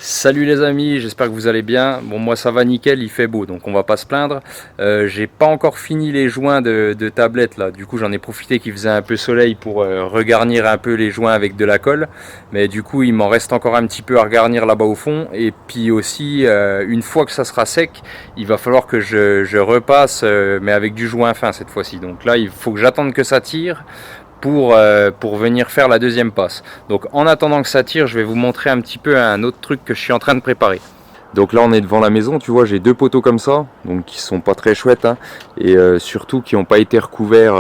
Salut les amis, j'espère que vous allez bien. Bon, moi ça va nickel, il fait beau donc on va pas se plaindre. J'ai pas encore fini les joints de tablette là, du coup j'en ai profité qu'il faisait un peu soleil pour regarnir un peu les joints avec de la colle. Mais du coup il m'en reste encore un petit peu à regarnir là-bas au fond. Et puis aussi, une fois que ça sera sec, il va falloir que je repasse, mais avec du joint fin cette fois-ci. Donc là il faut que j'attende que ça tire pour venir faire la deuxième passe. Donc en attendant que ça tire, je vais vous montrer un petit peu un autre truc que je suis en train de préparer. Donc là on est devant la maison, tu vois, j'ai deux poteaux comme ça, donc qui sont pas très chouettes, hein, et surtout qui n'ont pas été recouverts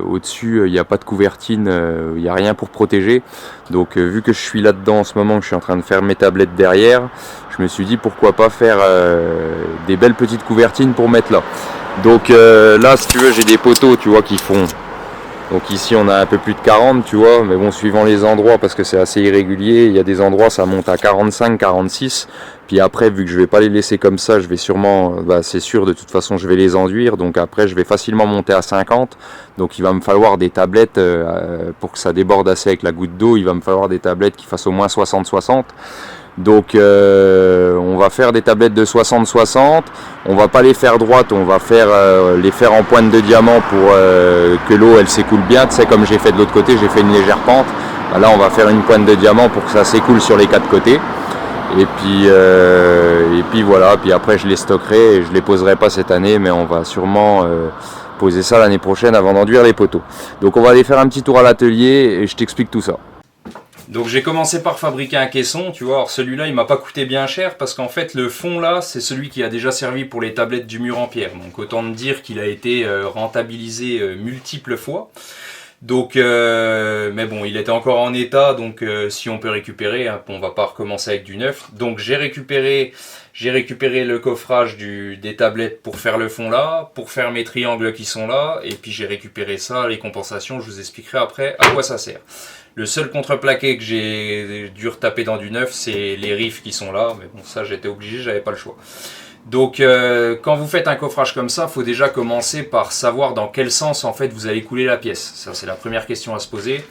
au-dessus, il n'y a pas de couvertine, il n'y a rien pour protéger. Donc vu que je suis là-dedans en ce moment, que je suis en train de faire mes tablettes derrière, je me suis dit pourquoi pas faire des belles petites couvertines pour mettre là. Donc là si tu veux j'ai des poteaux, tu vois, qui font... Donc ici on a un peu plus de 40, tu vois, mais bon, suivant les endroits, parce que c'est assez irrégulier, il y a des endroits ça monte à 45, 46, puis après vu que je vais pas les laisser comme ça, je vais sûrement, c'est sûr, de toute façon je vais les enduire, donc après je vais facilement monter à 50, donc il va me falloir des tablettes, pour que ça déborde assez avec la goutte d'eau, il va me falloir des tablettes qui fassent au moins 60-60. Donc on va faire des tablettes de 60-60, on va pas les faire droites, on va faire les faire en pointe de diamant pour que l'eau elle s'écoule bien, tu sais, comme j'ai fait de l'autre côté, j'ai fait une légère pente. Là on va faire une pointe de diamant pour que ça s'écoule sur les quatre côtés. Et puis voilà, puis après je les stockerai et je les poserai pas cette année, mais on va sûrement poser ça l'année prochaine avant d'enduire les poteaux. Donc on va aller faire un petit tour à l'atelier et je t'explique tout ça. Donc j'ai commencé par fabriquer un caisson, tu vois. Alors celui-là il m'a pas coûté bien cher parce qu'en fait le fond là c'est celui qui a déjà servi pour les tablettes du mur en pierre. Donc autant te dire qu'il a été rentabilisé multiples fois. Donc mais bon, il était encore en état, donc si on peut récupérer, hein, on va pas recommencer avec du neuf. Donc j'ai récupéré le coffrage des tablettes pour faire le fond là, pour faire mes triangles qui sont là, et puis j'ai récupéré ça, les compensations, je vous expliquerai après à quoi ça sert. Le seul contreplaqué que j'ai dû retaper dans du neuf, c'est les riffs qui sont là, mais bon, ça j'étais obligé, j'avais pas le choix. Donc quand vous faites un coffrage comme ça, il faut déjà commencer par savoir dans quel sens en fait vous allez couler la pièce. Ça c'est la première question à se poser.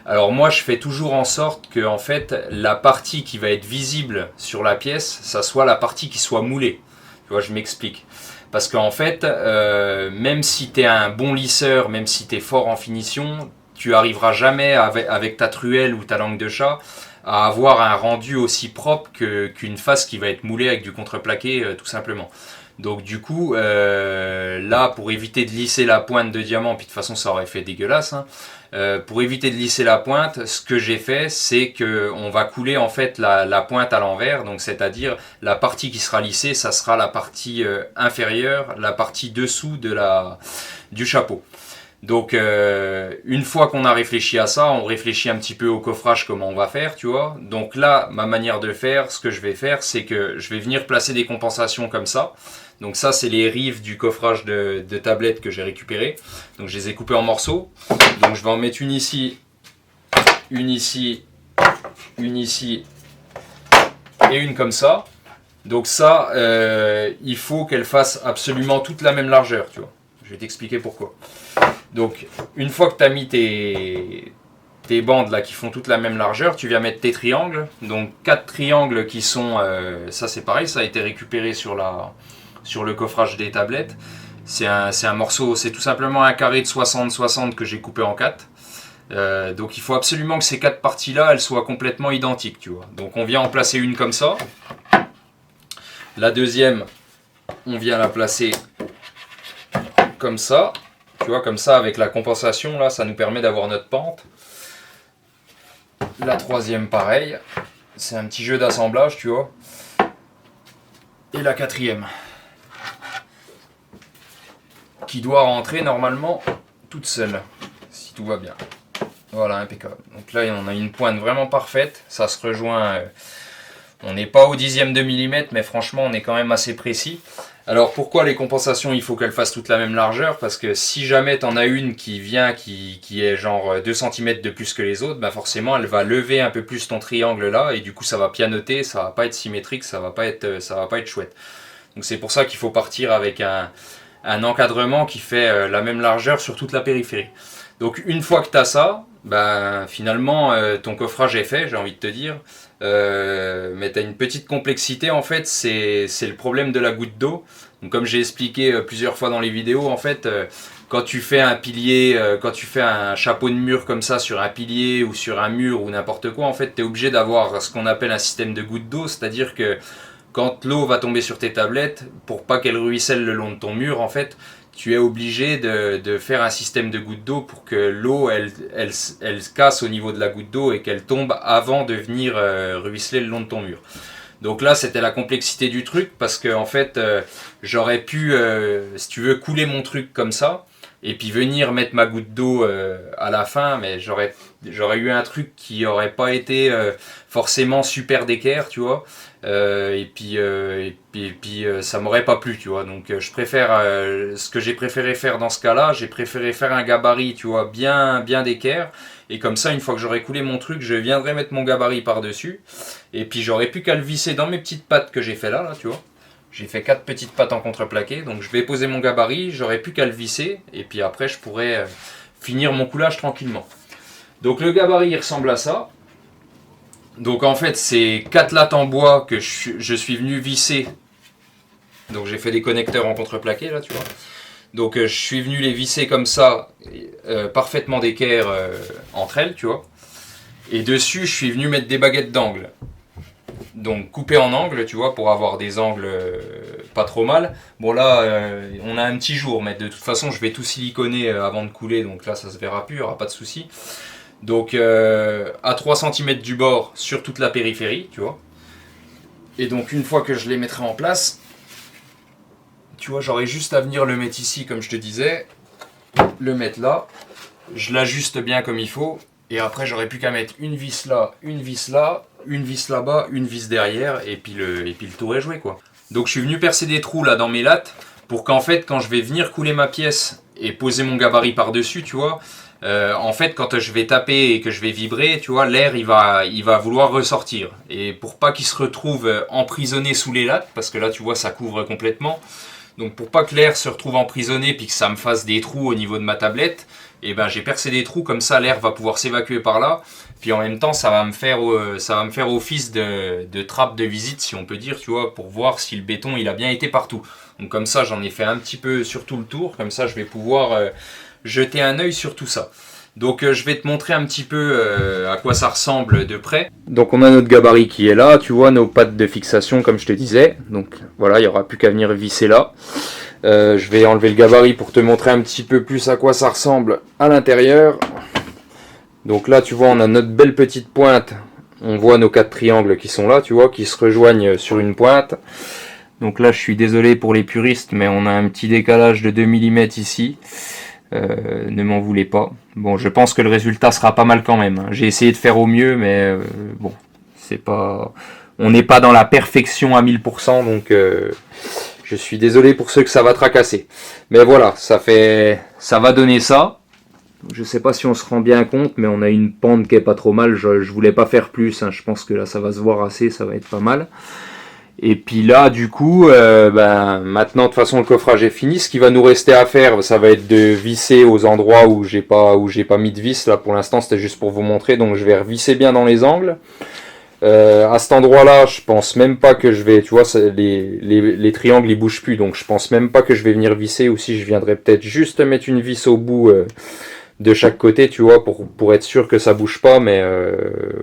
Alors moi je fais toujours en sorte que en fait la partie qui va être visible sur la pièce, ça soit la partie qui soit moulée. Tu vois, je m'explique. Parce qu'en fait, même si tu es un bon lisseur, même si tu es fort en finition, tu arriveras jamais avec ta truelle ou ta langue de chat à avoir un rendu aussi propre qu'une face qui va être moulée avec du contreplaqué, tout simplement. Donc du coup, là, pour éviter de lisser la pointe de diamant, puis de toute façon ça aurait fait dégueulasse, hein, pour éviter de lisser la pointe, ce que j'ai fait, c'est qu'on va couler en fait la pointe à l'envers, donc c'est-à-dire la partie qui sera lissée, ça sera la partie inférieure, la partie dessous du chapeau. Donc une fois qu'on a réfléchi à ça, on réfléchit un petit peu au coffrage, comment on va faire, tu vois. Donc là, ma manière de faire, ce que je vais faire, c'est que je vais venir placer des compensations comme ça. Donc ça, c'est les rives du coffrage de tablette que j'ai récupéré. Donc je les ai coupés en morceaux. Donc je vais en mettre une ici, une ici, une ici et une comme ça. Donc ça, il faut qu'elle fasse absolument toute la même largeur, tu vois. Je vais t'expliquer pourquoi. Donc, une fois que tu as mis tes bandes là qui font toute la même largeur, tu viens mettre tes triangles. Donc, 4 triangles qui sont... ça, c'est pareil, ça a été récupéré sur le coffrage des tablettes. C'est un morceau, c'est tout simplement un carré de 60-60 que j'ai coupé en 4. Donc, il faut absolument que ces 4 parties-là, elles soient complètement identiques, tu vois. Donc, on vient en placer une comme ça. La deuxième, on vient la placer comme ça. Tu vois, comme ça, avec la compensation, là, ça nous permet d'avoir notre pente. La troisième, pareil. C'est un petit jeu d'assemblage, tu vois. Et la quatrième, qui doit rentrer normalement toute seule, si tout va bien. Voilà, impeccable. Donc là, on a une pointe vraiment parfaite. Ça se rejoint. On n'est pas au dixième de millimètre, mais franchement, on est quand même assez précis. Alors pourquoi les compensations, il faut qu'elles fassent toute la même largeur? Parce que si jamais tu en as une qui vient, qui est genre 2 cm de plus que les autres, bah forcément elle va lever un peu plus ton triangle là, et du coup ça va pianoter, ça va pas être symétrique, ça va pas être chouette. Donc c'est pour ça qu'il faut partir avec un encadrement qui fait la même largeur sur toute la périphérie. Donc une fois que tu as ça, ben, finalement ton coffrage est fait, j'ai envie de te dire. mais tu as une petite complexité en fait, c'est le problème de la goutte d'eau. Donc comme j'ai expliqué plusieurs fois dans les vidéos, en fait, quand tu fais un pilier, quand tu fais un chapeau de mur comme ça sur un pilier ou sur un mur ou n'importe quoi, en fait, tu es obligé d'avoir ce qu'on appelle un système de goutte d'eau, c'est-à-dire que quand l'eau va tomber sur tes tablettes, pour pas qu'elle ruisselle le long de ton mur, en fait, tu es obligé de faire un système de goutte d'eau pour que l'eau, elle se casse au niveau de la goutte d'eau et qu'elle tombe avant de venir ruisseler le long de ton mur. Donc là, c'était la complexité du truc parce que en fait, j'aurais pu, si tu veux, couler mon truc comme ça et puis venir mettre ma goutte d'eau à la fin, mais j'aurais eu un truc qui aurait pas été forcément super d'équerre, tu vois. Et puis ça m'aurait pas plu, tu vois. Donc je préfère, ce que j'ai préféré faire dans ce cas-là, j'ai préféré faire un gabarit, tu vois, bien d'équerre. Et comme ça, une fois que j'aurais coulé mon truc, je viendrais mettre mon gabarit par-dessus. Et puis j'aurais plus qu'à le visser dans mes petites pattes que j'ai fait là, tu vois. J'ai fait 4 petites pattes en contreplaqué. Donc je vais poser mon gabarit, j'aurais plus qu'à le visser. Et puis après, je pourrais finir mon coulage tranquillement. Donc le gabarit, il ressemble à ça. Donc en fait, c'est 4 lattes en bois que je suis venu visser. Donc j'ai fait des connecteurs en contreplaqué là, tu vois. Donc je suis venu les visser comme ça, parfaitement d'équerre entre elles, tu vois. Et dessus, je suis venu mettre des baguettes d'angle. Donc coupées en angle, tu vois, pour avoir des angles pas trop mal. Bon là, on a un petit jour, mais de toute façon, je vais tout siliconer avant de couler. Donc là, ça se verra plus, il n'y aura pas de souci. Donc à 3 cm du bord sur toute la périphérie, tu vois. Et donc une fois que je les mettrai en place, tu vois, j'aurai juste à venir le mettre ici, comme je te disais, le mettre là, je l'ajuste bien comme il faut, et après j'aurai plus qu'à mettre une vis là, une vis là, une vis là-bas, une vis derrière, et puis le tour est joué, quoi. Donc je suis venu percer des trous là dans mes lattes, pour qu'en fait, quand je vais venir couler ma pièce et poser mon gabarit par-dessus, tu vois, en fait, quand je vais taper et que je vais vibrer, tu vois, l'air il va vouloir ressortir. Et pour pas qu'il se retrouve emprisonné sous les lattes, parce que là, tu vois, ça couvre complètement. Donc pour pas que l'air se retrouve emprisonné puis que ça me fasse des trous au niveau de ma tablette, et ben j'ai percé des trous comme ça, l'air va pouvoir s'évacuer par là. Puis en même temps, ça va me faire office de trappe de visite, si on peut dire, tu vois, pour voir si le béton il a bien été partout. Donc comme ça, j'en ai fait un petit peu sur tout le tour. Comme ça, je vais pouvoir jeter un œil sur tout ça. Donc je vais te montrer un petit peu à quoi ça ressemble de près. Donc on a notre gabarit qui est là, tu vois, nos pattes de fixation comme je te disais. Donc voilà, il n'y aura plus qu'à venir visser là. Je vais enlever le gabarit pour te montrer un petit peu plus à quoi ça ressemble à l'intérieur. Donc là, tu vois, on a notre belle petite pointe. On voit nos 4 triangles qui sont là, tu vois, qui se rejoignent sur une pointe. Donc là, je suis désolé pour les puristes, mais on a un petit décalage de 2 mm ici. Ne m'en voulez pas. Bon, je pense que le résultat sera pas mal quand même. J'ai essayé de faire au mieux, mais bon, c'est pas... On n'est pas dans la perfection à 1000%, donc je suis désolé pour ceux que ça va tracasser. Mais voilà, ça va donner ça. Je sais pas si on se rend bien compte, mais on a une pente qui est pas trop mal. Je voulais pas faire plus, hein. Je pense que là, ça va se voir assez, ça va être pas mal. Et puis là, du coup, maintenant, de toute façon, le coffrage est fini. Ce qui va nous rester à faire, ça va être de visser aux endroits où j'ai pas mis de vis. Là, pour l'instant, c'était juste pour vous montrer. Donc, je vais revisser bien dans les angles. À cet endroit-là, je pense même pas que je vais, tu vois, les triangles, ils bougent plus. Donc, je pense même pas que je vais venir visser. Ou si je viendrai peut-être juste mettre une vis au bout de chaque côté, tu vois, pour être sûr que ça bouge pas. Mais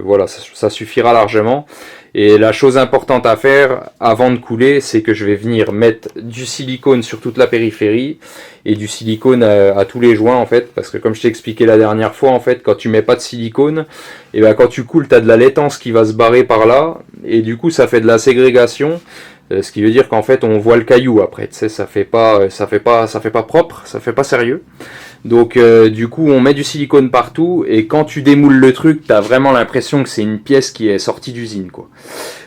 voilà, ça suffira largement. Et la chose importante à faire avant de couler, c'est que je vais venir mettre du silicone sur toute la périphérie et du silicone à tous les joints en fait, parce que comme je t'ai expliqué la dernière fois, en fait, quand tu mets pas de silicone, et ben quand tu coules, tu as de la laitance qui va se barrer par là, et du coup ça fait de la ségrégation, ce qui veut dire qu'en fait on voit le caillou après, tu sais, ça fait pas propre, ça fait pas sérieux. Donc du coup on met du silicone partout et quand tu démoules le truc, tu as vraiment l'impression que c'est une pièce qui est sortie d'usine, quoi.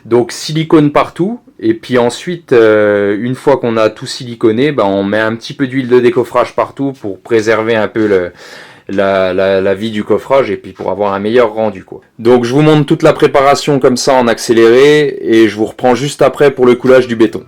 Donc silicone partout et puis ensuite une fois qu'on a tout siliconé, on met un petit peu d'huile de décoffrage partout pour préserver un peu la vie du coffrage et puis pour avoir un meilleur rendu, quoi. Donc je vous montre toute la préparation comme ça en accéléré et je vous reprends juste après pour le coulage du béton.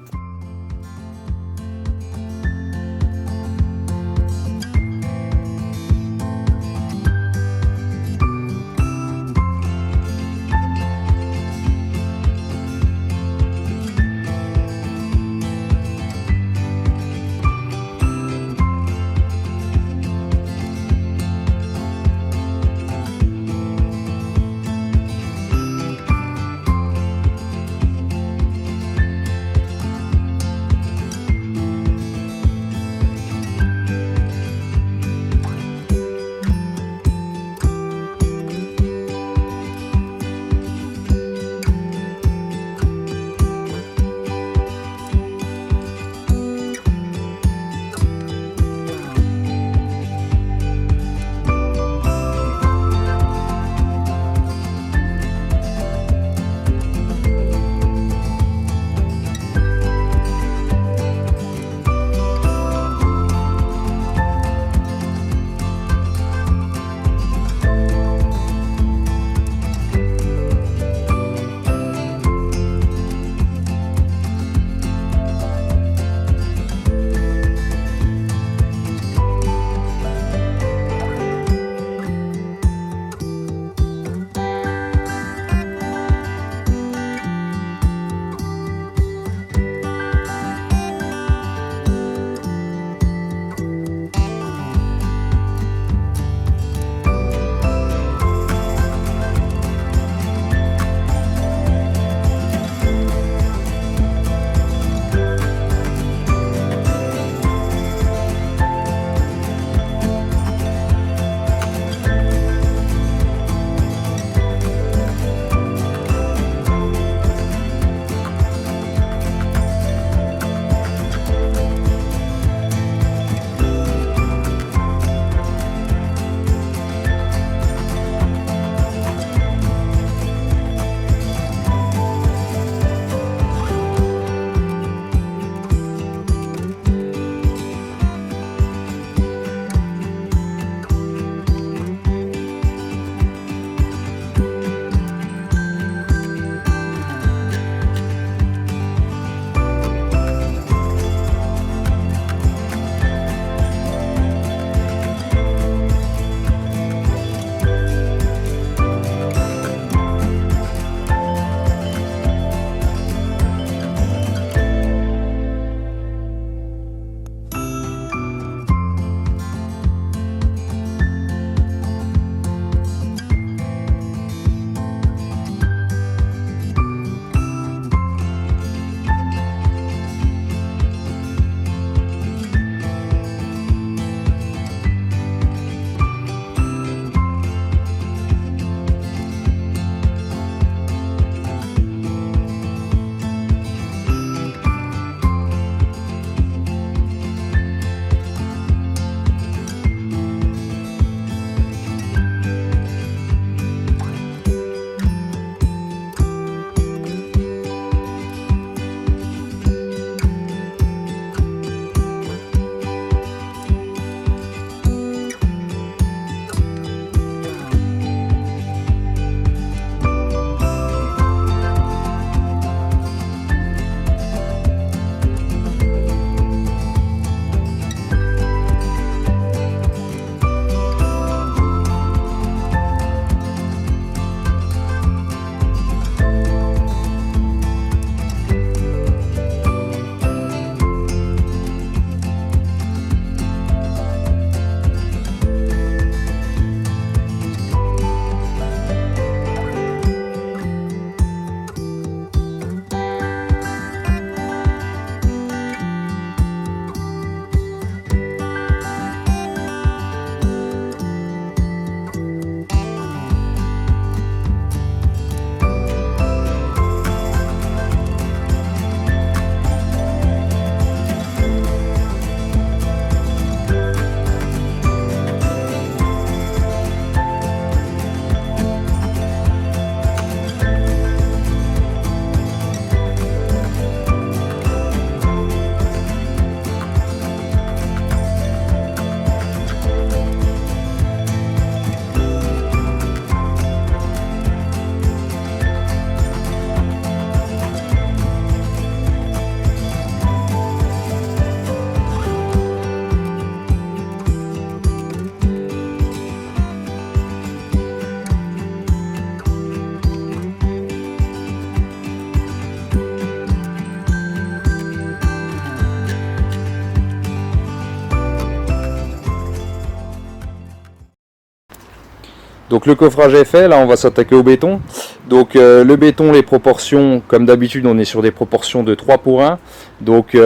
Donc le coffrage est fait, là on va s'attaquer au béton. Donc le béton, les proportions, comme d'habitude on est sur des proportions de 3 pour 1. Donc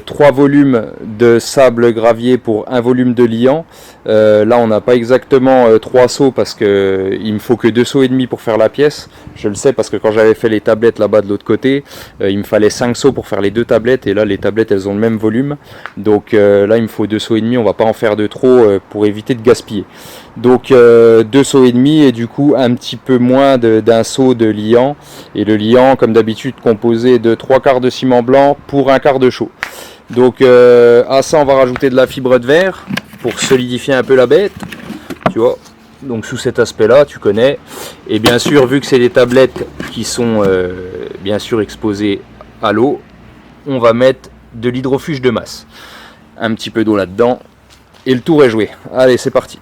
3 volumes de sable gravier pour 1 volume de liant. Là on n'a pas exactement 3 seaux parce que il me faut que 2 seaux et demi pour faire la pièce. Je le sais parce que quand j'avais fait les tablettes là-bas de l'autre côté, il me fallait 5 seaux pour faire les 2 tablettes, et là les tablettes elles ont le même volume. Donc là il me faut 2 seaux et demi, on va pas en faire de trop pour éviter de gaspiller. Donc 2 seaux et demi, et du coup un petit peu moins d'un seau de liant, et le liant comme d'habitude composé de 3/4 de ciment blanc pour 1/4 de chaux. Donc à ça on va rajouter de la fibre de verre pour solidifier un peu la bête, tu vois. Donc sous cet aspect là tu connais, et bien sûr vu que c'est des tablettes qui sont bien sûr exposées à l'eau, on va mettre de l'hydrofuge de masse, un petit peu d'eau là dedans, et le tour est joué. Allez, c'est parti.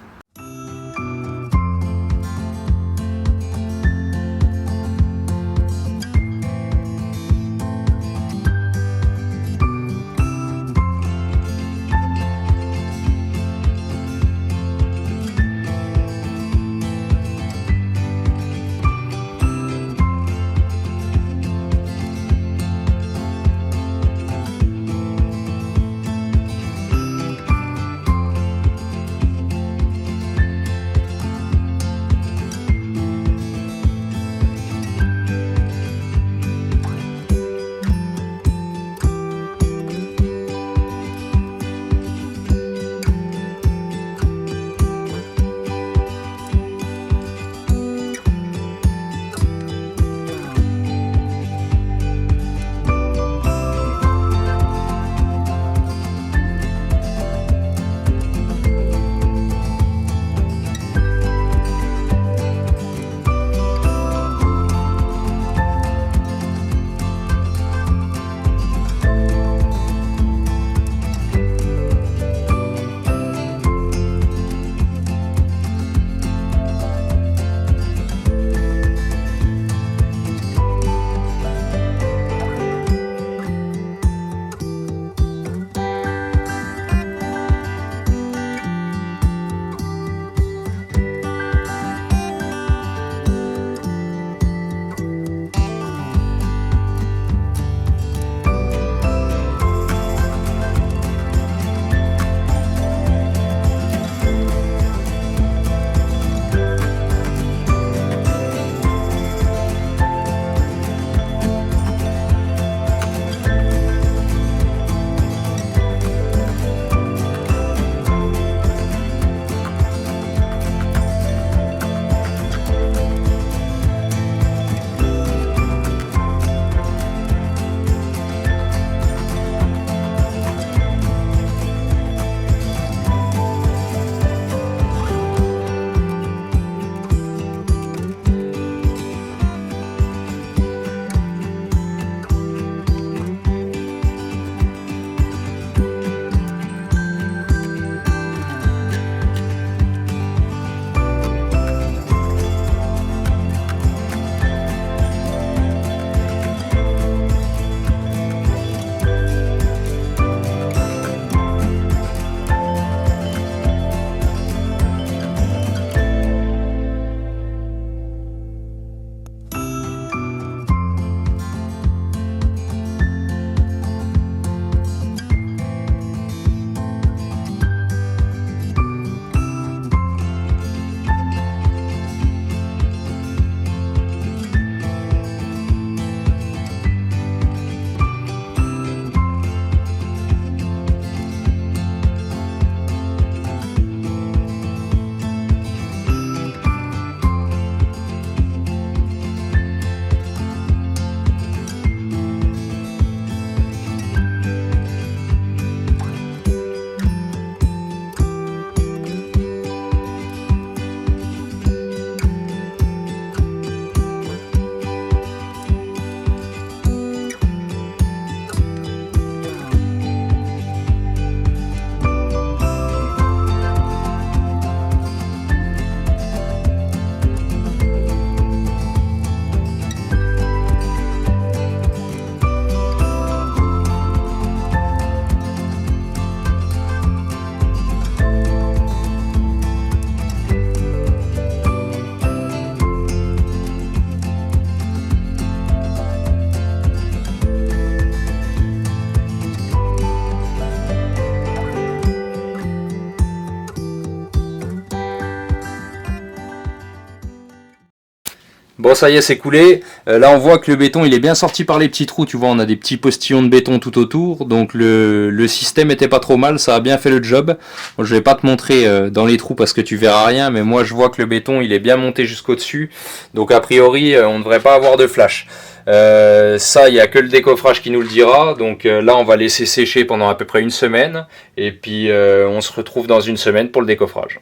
Bon, ça y est, c'est coulé. Là, on voit que le béton, il est bien sorti par les petits trous. Tu vois, on a des petits postillons de béton tout autour. Donc, le système était pas trop mal. Ça a bien fait le job. Bon, je vais pas te montrer dans les trous parce que tu verras rien. Mais moi, je vois que le béton, il est bien monté jusqu'au dessus. Donc, a priori, on ne devrait pas avoir de flash. Ça, il n'y a que le décoffrage qui nous le dira. Donc là, on va laisser sécher pendant à peu près une semaine. Et puis, on se retrouve dans une semaine pour le décoffrage.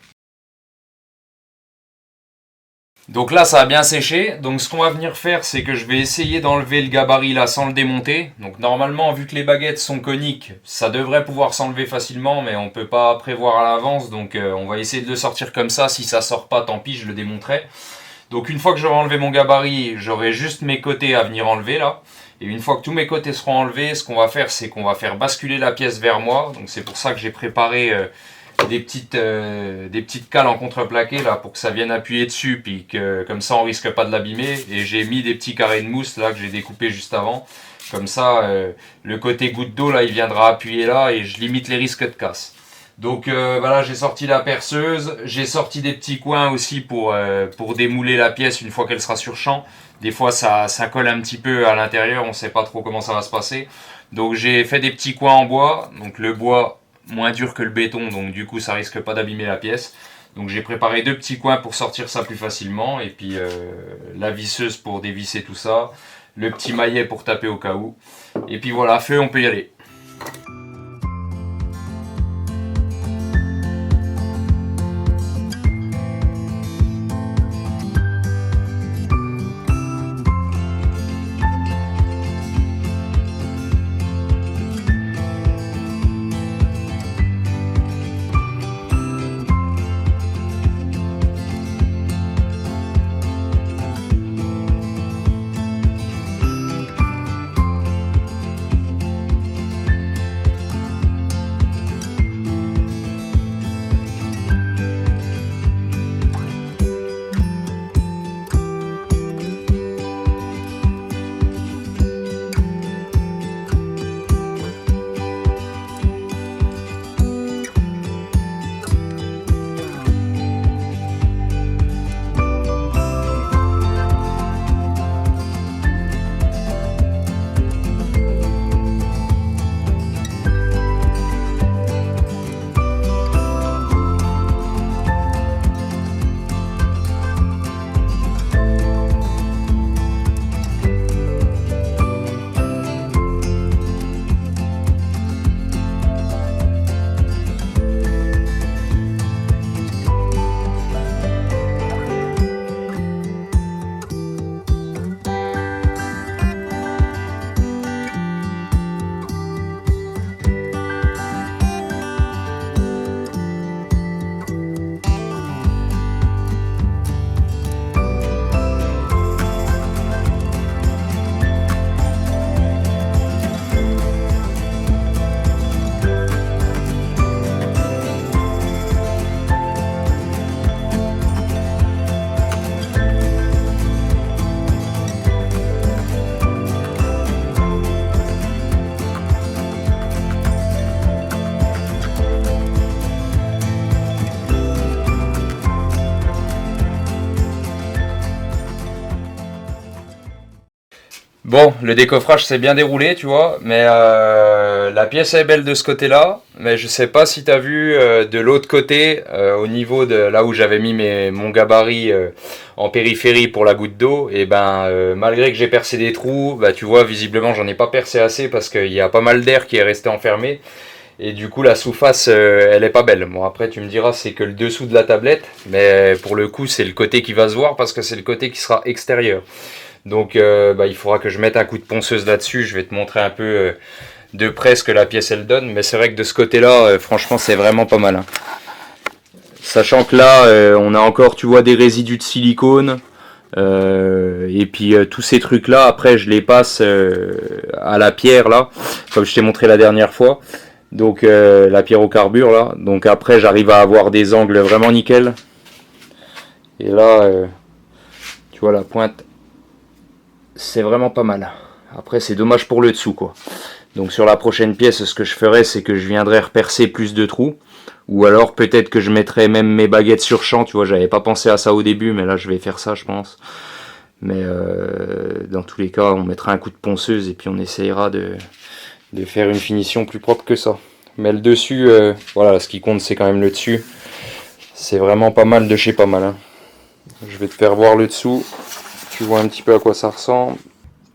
Donc là, ça a bien séché. Donc ce qu'on va venir faire, c'est que je vais essayer d'enlever le gabarit là sans le démonter. Donc normalement, vu que les baguettes sont coniques, ça devrait pouvoir s'enlever facilement, mais on peut pas prévoir à l'avance. Donc on va essayer de le sortir comme ça. Si ça sort pas, tant pis, je le démonterai. Donc une fois que j'aurai enlevé mon gabarit, j'aurai juste mes côtés à venir enlever là. Et une fois que tous mes côtés seront enlevés, ce qu'on va faire, c'est qu'on va faire basculer la pièce vers moi. Donc c'est pour ça que j'ai préparé des petites cales en contreplaqué là pour que ça vienne appuyer dessus, puis que comme ça on risque pas de l'abîmer. Et j'ai mis des petits carrés de mousse là que j'ai découpé juste avant. Comme ça, le côté goutte d'eau là, il viendra appuyer là et je limite les risques de casse. Donc voilà, j'ai sorti la perceuse, j'ai sorti des petits coins aussi pour démouler la pièce une fois qu'elle sera sur champ. Des fois ça colle un petit peu à l'intérieur, on sait pas trop comment ça va se passer. Donc j'ai fait des petits coins en bois, donc le bois moins dur que le béton, donc du coup ça risque pas d'abîmer la pièce. Donc j'ai préparé 2 petits coins pour sortir ça plus facilement, et puis la visseuse pour dévisser tout ça, le petit maillet pour taper au cas où. Et puis voilà, feu, on peut y aller. Bon, le décoffrage s'est bien déroulé, tu vois, mais la pièce est belle de ce côté-là, mais je sais pas si tu as vu de l'autre côté, au niveau de là où j'avais mis mon gabarit en périphérie pour la goutte d'eau, et malgré que j'ai percé des trous, tu vois, visiblement j'en ai pas percé assez parce qu'il y a pas mal d'air qui est resté enfermé, et du coup la sous-face elle est pas belle. Bon, après tu me diras c'est que le dessous de la tablette, mais pour le coup c'est le côté qui va se voir parce que c'est le côté qui sera extérieur. Donc il faudra que je mette un coup de ponceuse là-dessus. Je vais te montrer un peu de près ce que la pièce elle donne. Mais c'est vrai que de ce côté-là, franchement, c'est vraiment pas mal. Hein. Sachant que là, on a encore, tu vois, des résidus de silicone. Et puis tous ces trucs-là, après, je les passe à la pierre, là, comme je t'ai montré la dernière fois. Donc la pierre au carbure, là. Donc après, j'arrive à avoir des angles vraiment nickel. Et là, tu vois, la pointe... c'est vraiment pas mal. Après c'est dommage pour le dessous quoi. Donc sur la prochaine pièce, ce que je ferai, c'est que je viendrai repercer plus de trous. Ou alors peut-être que je mettrai même mes baguettes sur champ. Tu vois, j'avais pas pensé à ça au début, mais là je vais faire ça je pense. Mais dans tous les cas, on mettra un coup de ponceuse et puis on essayera de faire une finition plus propre que ça. Mais le dessus, voilà, ce qui compte c'est quand même le dessus. C'est vraiment pas mal de chez pas mal. Hein. Je vais te faire voir le dessous. Tu vois un petit peu à quoi ça ressemble.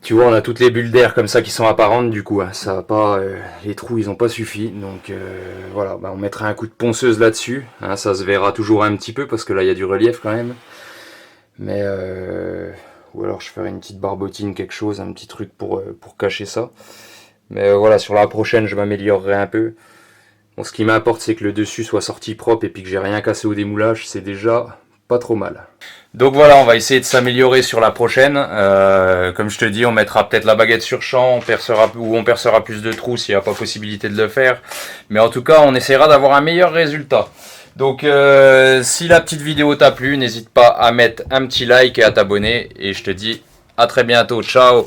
Tu vois, on a toutes les bulles d'air comme ça qui sont apparentes du coup. Hein. Ça va pas, les trous ils ont pas suffi. Donc voilà, bah, on mettra un coup de ponceuse là-dessus. Hein, ça se verra toujours un petit peu parce que là il y a du relief quand même. Mais ou alors je ferai une petite barbotine, quelque chose, un petit truc pour cacher ça. Mais voilà, sur la prochaine je m'améliorerai un peu. Bon, ce qui m'importe c'est que le dessus soit sorti propre et puis que j'ai rien cassé au démoulage, c'est déjà pas trop mal. Donc voilà, on va essayer de s'améliorer sur la prochaine. Comme je te dis, on mettra peut-être la baguette sur champ, on percera plus de trous s'il n'y a pas possibilité de le faire. Mais en tout cas, on essaiera d'avoir un meilleur résultat. Donc si la petite vidéo t'a plu, n'hésite pas à mettre un petit like et à t'abonner. Et je te dis à très bientôt. Ciao!